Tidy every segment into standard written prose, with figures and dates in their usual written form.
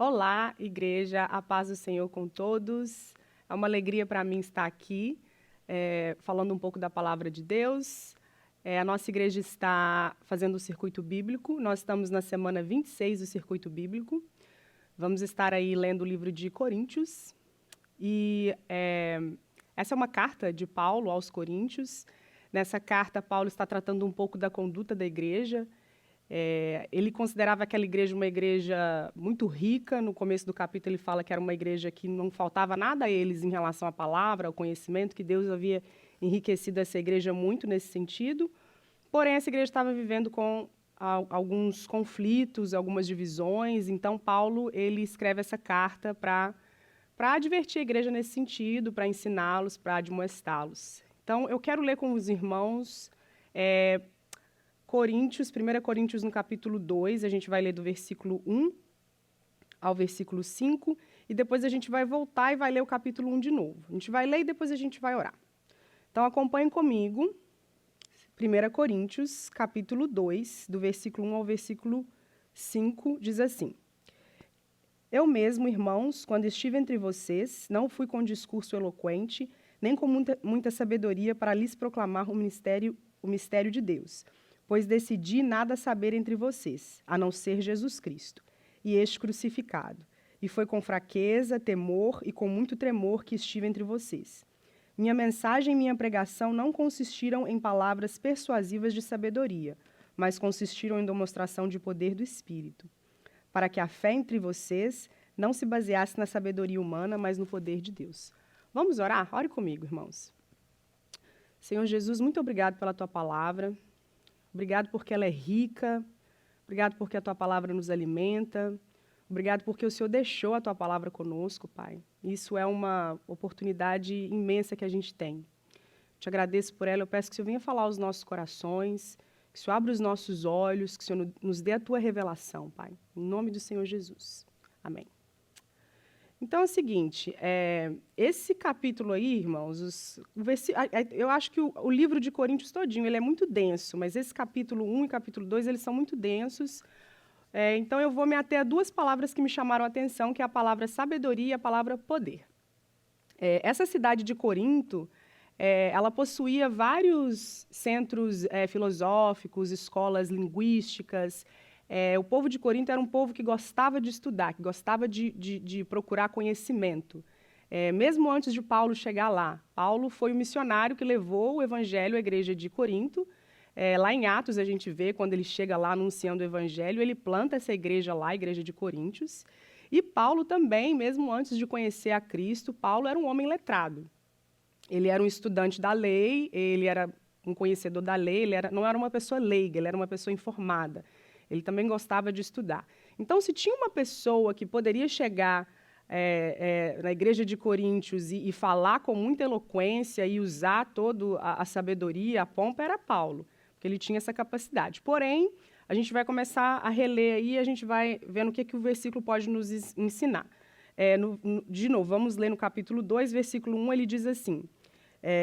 Olá, igreja, a paz do Senhor com todos. É uma alegria para mim estar aqui, falando um pouco da palavra de Deus. A nossa igreja está fazendo o circuito bíblico. Nós estamos na semana 26 do circuito bíblico. Vamos estar aí lendo o livro de Coríntios. E essa é uma carta de Paulo aos Coríntios. Nessa carta, Paulo está tratando um pouco da conduta da igreja. Ele considerava aquela igreja uma igreja muito rica. No começo do capítulo, ele fala que era uma igreja que não faltava nada a eles em relação à palavra, ao conhecimento, que Deus havia enriquecido essa igreja muito nesse sentido. Porém, essa igreja estava vivendo com alguns conflitos, algumas divisões. Então, Paulo ele escreve essa carta para advertir a igreja nesse sentido, para ensiná-los, para admoestá-los. Então, eu quero ler com os irmãos Coríntios, 1 Coríntios, no capítulo 2, a gente vai ler do versículo 1 ao versículo 5, e depois a gente vai voltar e vai ler o capítulo 1 de novo. A gente vai ler e depois a gente vai orar. Então, acompanhem comigo, 1 Coríntios, capítulo 2, do versículo 1 ao versículo 5, diz assim: Eu mesmo, irmãos, quando estive entre vocês, não fui com discurso eloquente, nem com muita sabedoria para lhes proclamar o mistério de Deus, pois decidi nada saber entre vocês, a não ser Jesus Cristo, e este crucificado. E foi com fraqueza, temor e com muito tremor que estive entre vocês. Minha mensagem e minha pregação não consistiram em palavras persuasivas de sabedoria, mas consistiram em demonstração de poder do Espírito, para que a fé entre vocês não se baseasse na sabedoria humana, mas no poder de Deus. Vamos orar? Ore comigo, irmãos. Senhor Jesus, muito obrigado pela Tua palavra. Obrigado porque ela é rica, obrigado porque a Tua palavra nos alimenta, obrigado porque o Senhor deixou a Tua palavra conosco, Pai. Isso é uma oportunidade imensa que a gente tem. Te agradeço por ela, eu peço que o Senhor venha falar aos nossos corações, que o Senhor abra os nossos olhos, que o Senhor nos dê a Tua revelação, Pai. Em nome do Senhor Jesus. Amém. Então é o seguinte, esse capítulo aí, irmãos, eu acho que o livro de Coríntios todinho, ele é muito denso, mas esse capítulo 1 e capítulo 2, eles são muito densos. Então eu vou me ater a duas palavras que me chamaram a atenção, que é a palavra sabedoria e a palavra poder. Essa cidade de Corinto, ela possuía vários centros filosóficos, escolas linguísticas. O povo de Corinto era um povo que gostava de estudar, que gostava de procurar conhecimento. Mesmo antes de Paulo chegar lá, Paulo foi o missionário que levou o evangelho à igreja de Corinto. Lá em Atos a gente vê, quando ele chega lá anunciando o evangelho, ele planta essa igreja lá, a igreja de Coríntios. E Paulo também, mesmo antes de conhecer a Cristo, Paulo era um homem letrado. Ele era um estudante da lei, ele era um conhecedor da lei, não era uma pessoa leiga, ele era uma pessoa informada. Ele também gostava de estudar. Então, se tinha uma pessoa que poderia chegar na igreja de Coríntios e falar com muita eloquência e usar toda a sabedoria, a pompa, era Paulo, porque ele tinha essa capacidade. Porém, a gente vai começar a reler aí e a gente vai vendo o que o versículo pode nos ensinar. De novo, vamos ler no capítulo 2, versículo 1, ele diz assim: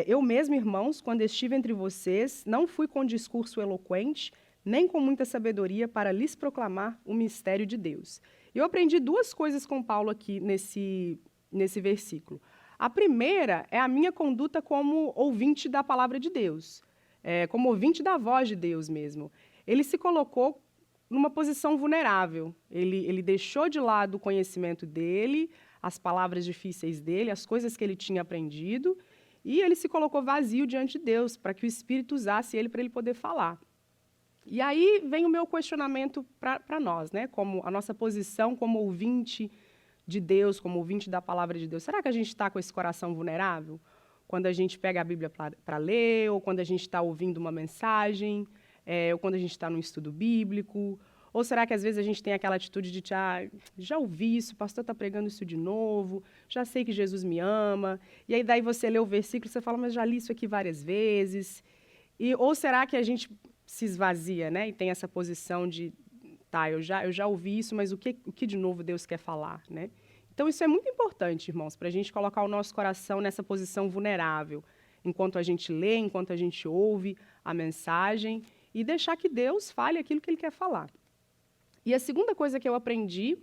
Eu mesmo, irmãos, quando estive entre vocês, não fui com discurso eloquente, nem com muita sabedoria para lhes proclamar o mistério de Deus. Eu aprendi duas coisas com Paulo aqui nesse versículo. A primeira é a minha conduta como ouvinte da palavra de Deus, como ouvinte da voz de Deus mesmo. Ele se colocou numa posição vulnerável. Ele deixou de lado o conhecimento dele, as palavras difíceis dele, as coisas que ele tinha aprendido, e ele se colocou vazio diante de Deus, para que o Espírito usasse ele para ele poder falar. E aí vem o meu questionamento para nós, né? Como a nossa posição como ouvinte de Deus, como ouvinte da palavra de Deus. Será que a gente está com esse coração vulnerável? Quando a gente pega a Bíblia para ler, ou quando a gente está ouvindo uma mensagem, ou quando a gente está num estudo bíblico? Ou será que às vezes a gente tem aquela atitude de, já ouvi isso, o pastor está pregando isso de novo, já sei que Jesus me ama, e aí daí você lê o versículo e você fala, mas já li isso aqui várias vezes. Ou será que a gente se esvazia, né? E tem essa posição de, eu já ouvi isso, mas o que de novo Deus quer falar, né? Então, isso é muito importante, irmãos, para a gente colocar o nosso coração nessa posição vulnerável, enquanto a gente lê, enquanto a gente ouve a mensagem, e deixar que Deus fale aquilo que Ele quer falar. E a segunda coisa que eu aprendi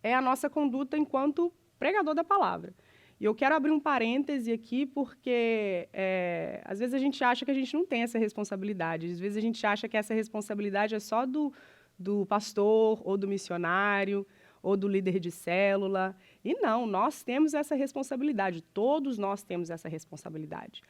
é a nossa conduta enquanto pregador da palavra. E eu quero abrir um parêntese aqui, porque às vezes a gente acha que a gente não tem essa responsabilidade. Às vezes a gente acha que essa responsabilidade é só do pastor, ou do missionário, ou do líder de célula. E não, nós temos essa responsabilidade. Todos nós temos essa responsabilidade.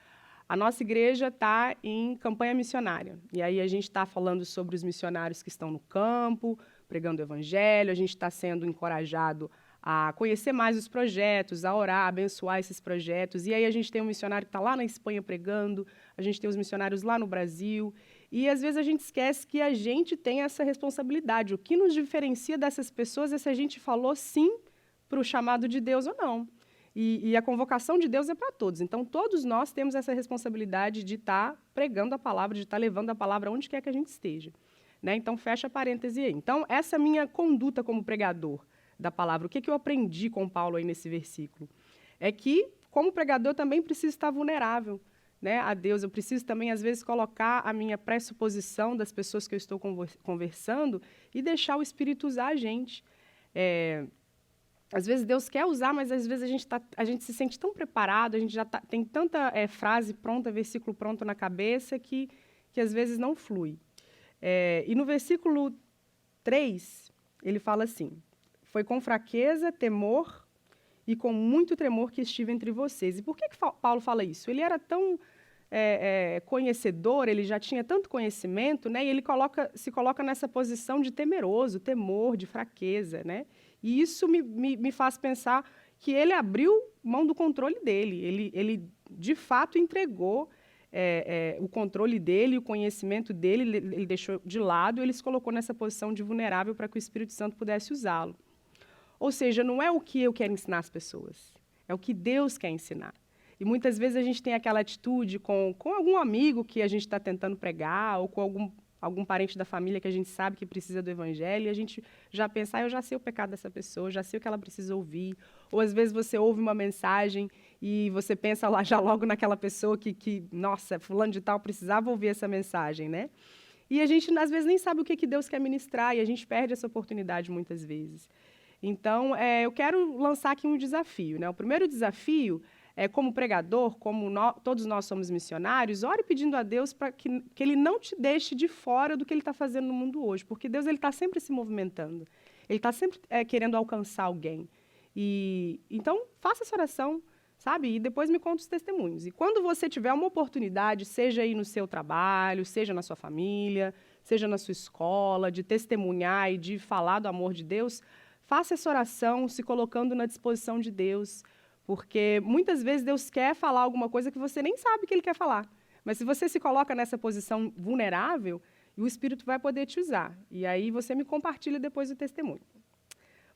A nossa igreja está em campanha missionária. E aí a gente está falando sobre os missionários que estão no campo, pregando o evangelho, a gente está sendo encorajado a conhecer mais os projetos, a orar, a abençoar esses projetos. E aí a gente tem um missionário que está lá na Espanha pregando, a gente tem os missionários lá no Brasil. E às vezes a gente esquece que a gente tem essa responsabilidade. O que nos diferencia dessas pessoas é se a gente falou sim para o chamado de Deus ou não. E a convocação de Deus é para todos. Então, todos nós temos essa responsabilidade de estar pregando a palavra, de estar levando a palavra onde quer que a gente esteja. Né? Então, fecha a parêntese aí. Então, essa é a minha conduta como pregador da palavra. O que eu aprendi com Paulo aí nesse versículo? É que, como pregador, eu também preciso estar vulnerável, né, a Deus. Eu preciso também, às vezes, colocar a minha pressuposição das pessoas que eu estou conversando e deixar o Espírito usar a gente. Às vezes Deus quer usar, mas às vezes a gente se sente tão preparado, a gente já tem tanta frase pronta, versículo pronto na cabeça, que às vezes não flui. E no versículo 3, ele fala assim: foi com fraqueza, temor e com muito tremor que estive entre vocês. E por que Paulo fala isso? Ele era tão conhecedor, ele já tinha tanto conhecimento, né? E ele se coloca nessa posição de temeroso, temor, de fraqueza, né? E isso me faz pensar que ele abriu mão do controle dele. Ele de fato, entregou o controle dele, o conhecimento dele, ele deixou de lado e ele se colocou nessa posição de vulnerável para que o Espírito Santo pudesse usá-lo. Ou seja, não é o que eu quero ensinar as pessoas, é o que Deus quer ensinar. E muitas vezes a gente tem aquela atitude com algum amigo que a gente está tentando pregar, ou com algum parente da família que a gente sabe que precisa do evangelho, e a gente já pensa, eu já sei o pecado dessa pessoa, já sei o que ela precisa ouvir. Ou às vezes você ouve uma mensagem e você pensa lá já logo naquela pessoa que nossa, fulano de tal precisava ouvir essa mensagem, né? E a gente às vezes nem sabe o que Deus quer ministrar, e a gente perde essa oportunidade muitas vezes. Então, eu quero lançar aqui um desafio, né? O primeiro desafio como pregador, como todos nós somos missionários, ore pedindo a Deus para que Ele não te deixe de fora do que Ele está fazendo no mundo hoje, porque Deus está sempre se movimentando, Ele está sempre querendo alcançar alguém. Então, faça essa oração, sabe? E depois me conta os testemunhos. E quando você tiver uma oportunidade, seja aí no seu trabalho, seja na sua família, seja na sua escola, de testemunhar e de falar do amor de Deus, faça essa oração se colocando na disposição de Deus, porque muitas vezes Deus quer falar alguma coisa que você nem sabe que Ele quer falar. Mas se você se coloca nessa posição vulnerável, o Espírito vai poder te usar. E aí você me compartilha depois o testemunho.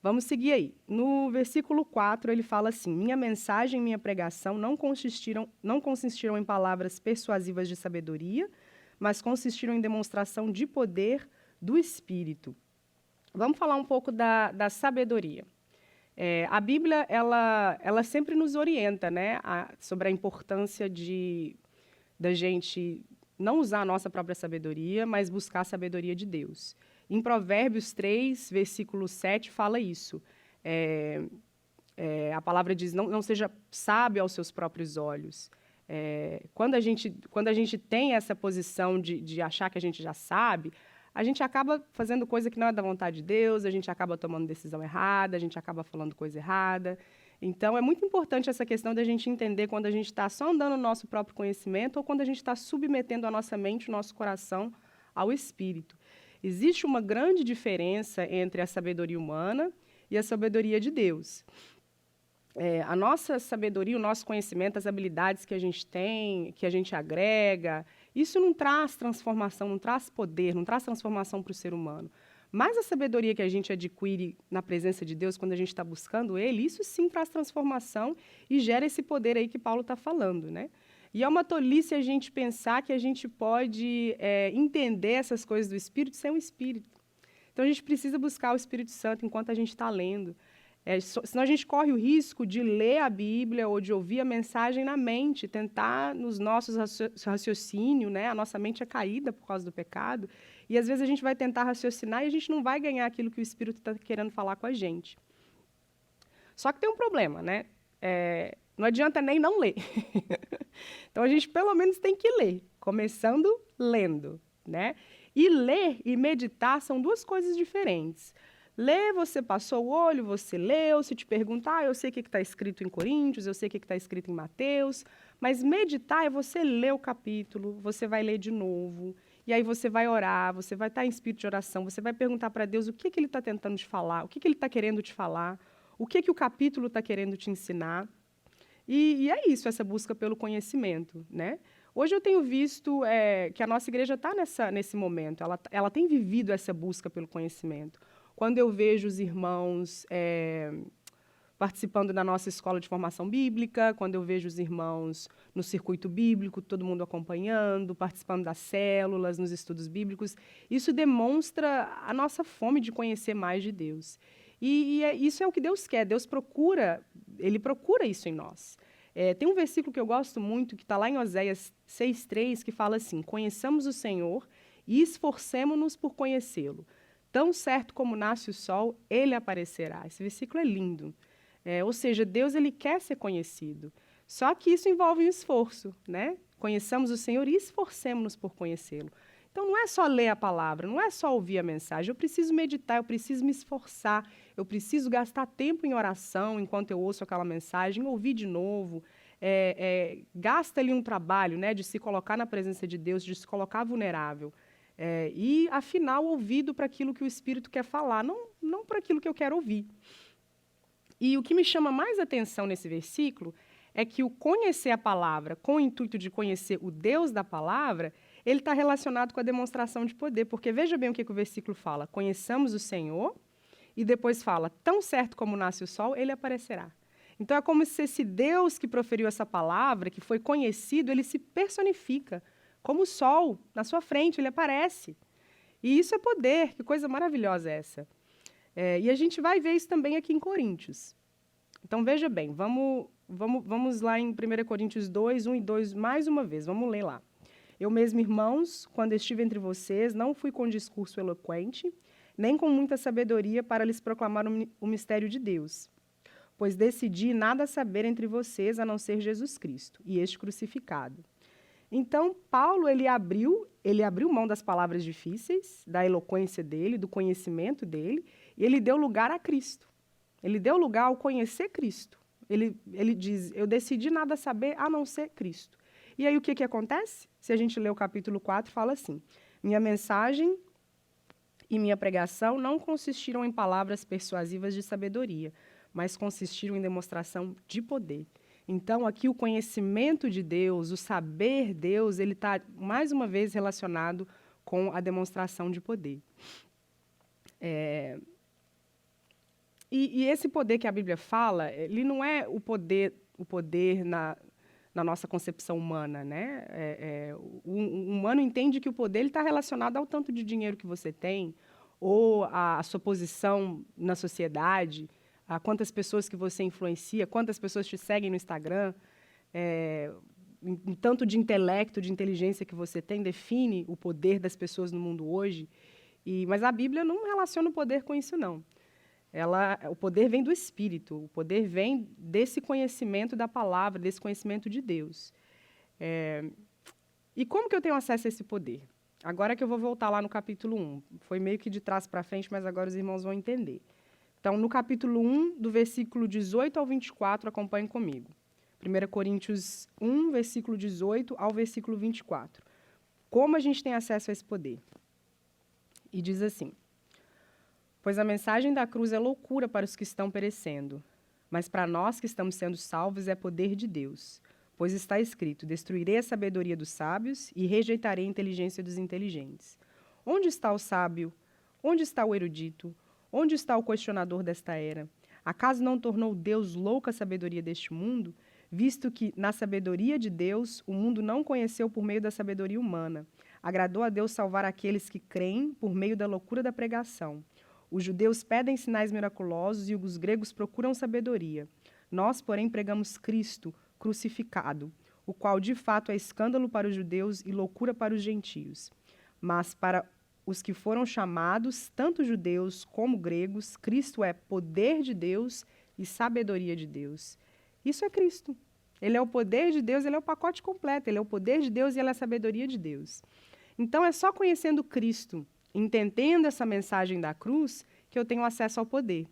Vamos seguir aí. No versículo 4, ele fala assim: minha mensagem e minha pregação não consistiram em palavras persuasivas de sabedoria, mas consistiram em demonstração de poder do Espírito. Vamos falar um pouco da sabedoria. A Bíblia ela sempre nos orienta, né, sobre a importância da gente não usar a nossa própria sabedoria, mas buscar a sabedoria de Deus. Em Provérbios 3, versículo 7, fala isso. A palavra diz, não seja sábio aos seus próprios olhos. Quando a gente tem essa posição de achar que a gente já sabe, a gente acaba fazendo coisa que não é da vontade de Deus, a gente acaba tomando decisão errada, a gente acaba falando coisa errada. Então, é muito importante essa questão da gente entender quando a gente está só andando no nosso próprio conhecimento ou quando a gente está submetendo a nossa mente, o nosso coração ao Espírito. Existe uma grande diferença entre a sabedoria humana e a sabedoria de Deus. A nossa sabedoria, o nosso conhecimento, as habilidades que a gente tem, que a gente agrega, isso não traz transformação, não traz poder, não traz transformação para o ser humano. Mas a sabedoria que a gente adquire na presença de Deus, quando a gente está buscando Ele, isso sim traz transformação e gera esse poder aí que Paulo está falando, né? E é uma tolice a gente pensar que a gente pode entender essas coisas do Espírito sem o Espírito. Então, a gente precisa buscar o Espírito Santo enquanto a gente está lendo. Senão a gente corre o risco de ler a Bíblia ou de ouvir a mensagem na mente, tentar nos nossos raciocínios, né? A nossa mente é caída por causa do pecado, e às vezes a gente vai tentar raciocinar e a gente não vai ganhar aquilo que o Espírito está querendo falar com a gente. Só que tem um problema, né? Não adianta nem não ler. Então, a gente pelo menos tem que ler, começando lendo, né? E ler e meditar são duas coisas diferentes. Ler, você passou o olho, você leu, se te perguntar, eu sei o que está escrito em Coríntios, eu sei o que está escrito em Mateus, mas meditar é você ler o capítulo, você vai ler de novo, e aí você vai orar, você vai estar em espírito de oração, você vai perguntar para Deus o que ele está tentando te falar, o que ele está querendo te falar, o que o capítulo está querendo te ensinar. E é isso, essa busca pelo conhecimento, né? Hoje eu tenho visto que a nossa igreja está nesse momento, ela tem vivido essa busca pelo conhecimento. Quando eu vejo os irmãos participando da nossa escola de formação bíblica, quando eu vejo os irmãos no circuito bíblico, todo mundo acompanhando, participando das células, nos estudos bíblicos, isso demonstra a nossa fome de conhecer mais de Deus. Isso é o que Deus quer, Ele procura isso em nós. Tem um versículo que eu gosto muito, que está lá em Oséias 6,3, que fala assim: conheçamos o Senhor e esforcemo-nos por conhecê-lo. Tão certo como nasce o sol, ele aparecerá. Esse versículo é lindo. Ou seja, Deus ele quer ser conhecido. Só que isso envolve um esforço, né? Conheçamos o Senhor e esforcemo-nos por conhecê-lo. Então, não é só ler a palavra, não é só ouvir a mensagem. Eu preciso meditar, eu preciso me esforçar, eu preciso gastar tempo em oração enquanto eu ouço aquela mensagem, ouvir de novo. Gasta ali um trabalho, né, de se colocar na presença de Deus, de se colocar vulnerável. E afinar o ouvido para aquilo que o Espírito quer falar, não para aquilo que eu quero ouvir. E o que me chama mais atenção nesse versículo é que o conhecer a palavra com o intuito de conhecer o Deus da palavra, ele está relacionado com a demonstração de poder, porque veja bem o que o versículo fala: conheçamos o Senhor, e depois fala, tão certo como nasce o sol, ele aparecerá. Então é como se esse Deus que proferiu essa palavra, que foi conhecido, ele se personifica, como o sol, na sua frente, ele aparece. E isso é poder, que coisa maravilhosa é essa. E a gente vai ver isso também aqui em Coríntios. Então, veja bem, vamos lá em 1 Coríntios 2, 1 e 2, mais uma vez, vamos ler lá. Eu mesmo, irmãos, quando estive entre vocês, não fui com discurso eloquente, nem com muita sabedoria para lhes proclamar o mistério de Deus, pois decidi nada saber entre vocês a não ser Jesus Cristo e este crucificado. Então, Paulo, ele abriu mão das palavras difíceis, da eloquência dele, do conhecimento dele, e ele deu lugar a Cristo. Ele deu lugar ao conhecer Cristo. Ele diz, eu decidi nada saber a não ser Cristo. E aí o que acontece? Se a gente ler o capítulo 4, fala assim: minha mensagem e minha pregação não consistiram em palavras persuasivas de sabedoria, mas consistiram em demonstração de poder. Então, aqui o conhecimento de Deus, o saber Deus, ele está, mais uma vez, relacionado com a demonstração de poder. E esse poder que a Bíblia fala, ele não é o poder na nossa concepção humana, né? O humano entende que o poder está relacionado ao tanto de dinheiro que você tem, ou à sua posição na sociedade, a quantas pessoas que você influencia, quantas pessoas te seguem no Instagram, um tanto de intelecto, de inteligência que você tem, define o poder das pessoas no mundo hoje. Mas a Bíblia não relaciona o poder com isso, não. O poder vem do Espírito, o poder vem desse conhecimento da palavra, desse conhecimento de Deus. E como que eu tenho acesso a esse poder? Agora que eu vou voltar lá no capítulo 1. Foi meio que de trás para frente, mas agora os irmãos vão entender. Então, no capítulo 1, do versículo 18 ao 24, acompanhem comigo. 1 Coríntios 1, versículo 18 ao versículo 24. Como a gente tem acesso a esse poder? E diz assim: pois a mensagem da cruz é loucura para os que estão perecendo, mas para nós que estamos sendo salvos é poder de Deus. Pois está escrito, destruirei a sabedoria dos sábios e rejeitarei a inteligência dos inteligentes. Onde está o sábio? Onde está o erudito? Onde está o questionador desta era? Acaso não tornou Deus louca a sabedoria deste mundo, visto que, na sabedoria de Deus, o mundo não conheceu por meio da sabedoria humana? Agradou a Deus salvar aqueles que creem por meio da loucura da pregação. Os judeus pedem sinais miraculosos e os gregos procuram sabedoria. Nós, porém, pregamos Cristo crucificado, o qual de fato é escândalo para os judeus e loucura para os gentios. Mas para os que foram chamados, tanto judeus como gregos, Cristo é poder de Deus e sabedoria de Deus. Isso é Cristo. Ele é o poder de Deus, ele é o pacote completo. Ele é o poder de Deus e ele é a sabedoria de Deus. Então, é só conhecendo Cristo, entendendo essa mensagem da cruz, que eu tenho acesso ao poder.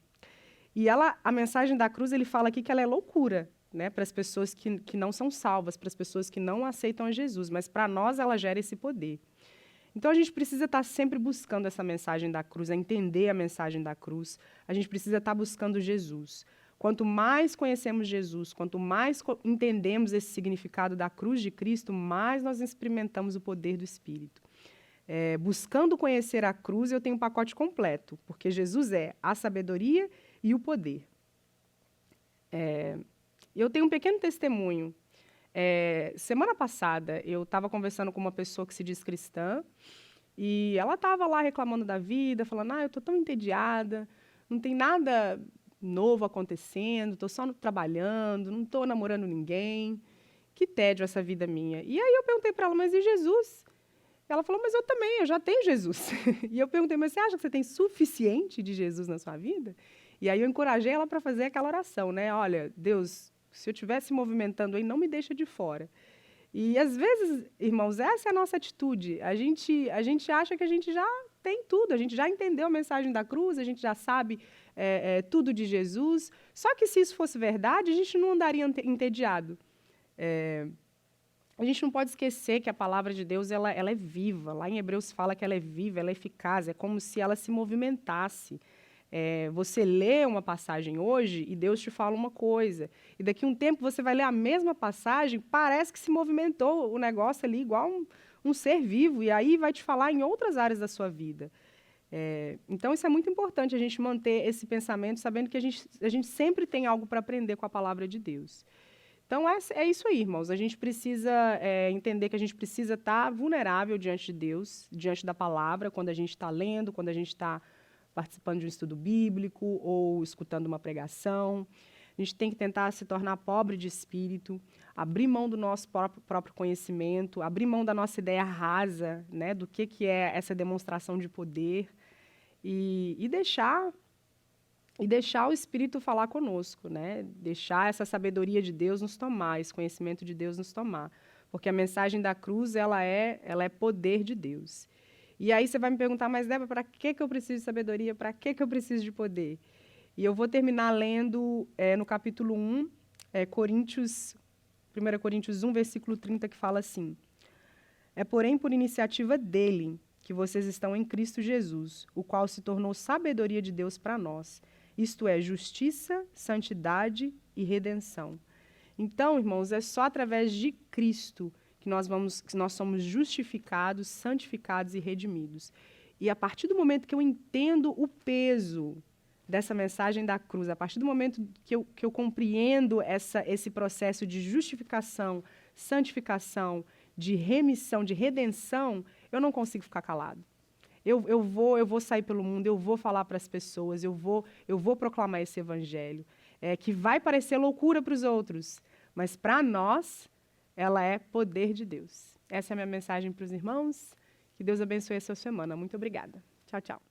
E a mensagem da cruz, ele fala aqui que ela é loucura, né, para as pessoas que não são salvas, para as pessoas que não aceitam a Jesus, mas para nós ela gera esse poder. Então, a gente precisa estar sempre buscando essa mensagem da cruz, a entender a mensagem da cruz. A gente precisa estar buscando Jesus. Quanto mais conhecemos Jesus, quanto mais entendemos esse significado da cruz de Cristo, mais nós experimentamos o poder do Espírito. Buscando conhecer a cruz, eu tenho um pacote completo, porque Jesus é a sabedoria e o poder. Eu tenho um pequeno testemunho. Semana passada, eu estava conversando com uma pessoa que se diz cristã, e ela estava lá reclamando da vida, falando, eu estou tão entediada, não tem nada novo acontecendo, estou só trabalhando, não estou namorando ninguém, que tédio essa vida minha. E aí eu perguntei para ela, mas e Jesus? Ela falou, mas eu também, eu já tenho Jesus. E eu perguntei, mas você acha que você tem suficiente de Jesus na sua vida? E aí eu encorajei ela para fazer aquela oração, né? Olha, Deus, se eu estiver se movimentando aí, não me deixa de fora. E às vezes, irmãos, essa é a nossa atitude. A gente acha que a gente já tem tudo, a gente já entendeu a mensagem da cruz, a gente já sabe tudo de Jesus. Só que se isso fosse verdade, a gente não andaria entediado. A gente não pode esquecer que a palavra de Deus ela é viva. Lá em Hebreus fala que ela é viva, ela é eficaz, é como se ela se movimentasse. Você lê uma passagem hoje e Deus te fala uma coisa. E daqui a um tempo você vai ler a mesma passagem, parece que se movimentou o negócio ali igual um ser vivo, e aí vai te falar em outras áreas da sua vida. Então, isso é muito importante, a gente manter esse pensamento, sabendo que a gente sempre tem algo para aprender com a palavra de Deus. Então, é isso aí, irmãos. A gente precisa entender que a gente precisa estar vulnerável diante de Deus, diante da palavra, quando a gente está lendo, quando a gente está participando de um estudo bíblico ou escutando uma pregação. A gente tem que tentar se tornar pobre de espírito, abrir mão do nosso próprio conhecimento, abrir mão da nossa ideia rasa, né, do que é essa demonstração de poder, e deixar o Espírito falar conosco, né? Deixar essa sabedoria de Deus nos tomar, esse conhecimento de Deus nos tomar. Porque a mensagem da cruz ela é poder de Deus. E aí você vai me perguntar, mas Débora, para que eu preciso de sabedoria? Para que eu preciso de poder? E eu vou terminar lendo no capítulo 1, 1 Coríntios 1, versículo 30, que fala assim: porém, por iniciativa dele, que vocês estão em Cristo Jesus, o qual se tornou sabedoria de Deus para nós, isto é, justiça, santidade e redenção. Então, irmãos, é só através de Cristo que nós somos justificados, santificados e redimidos. E a partir do momento que eu entendo o peso dessa mensagem da cruz, a partir do momento que eu compreendo esse processo de justificação, santificação, de remissão, de redenção, eu não consigo ficar calado. Eu vou sair pelo mundo, eu vou falar para as pessoas, eu vou proclamar esse evangelho, que vai parecer loucura para os outros, mas para nós, ela é poder de Deus. Essa é a minha mensagem para os irmãos. Que Deus abençoe a sua semana. Muito obrigada. Tchau, tchau.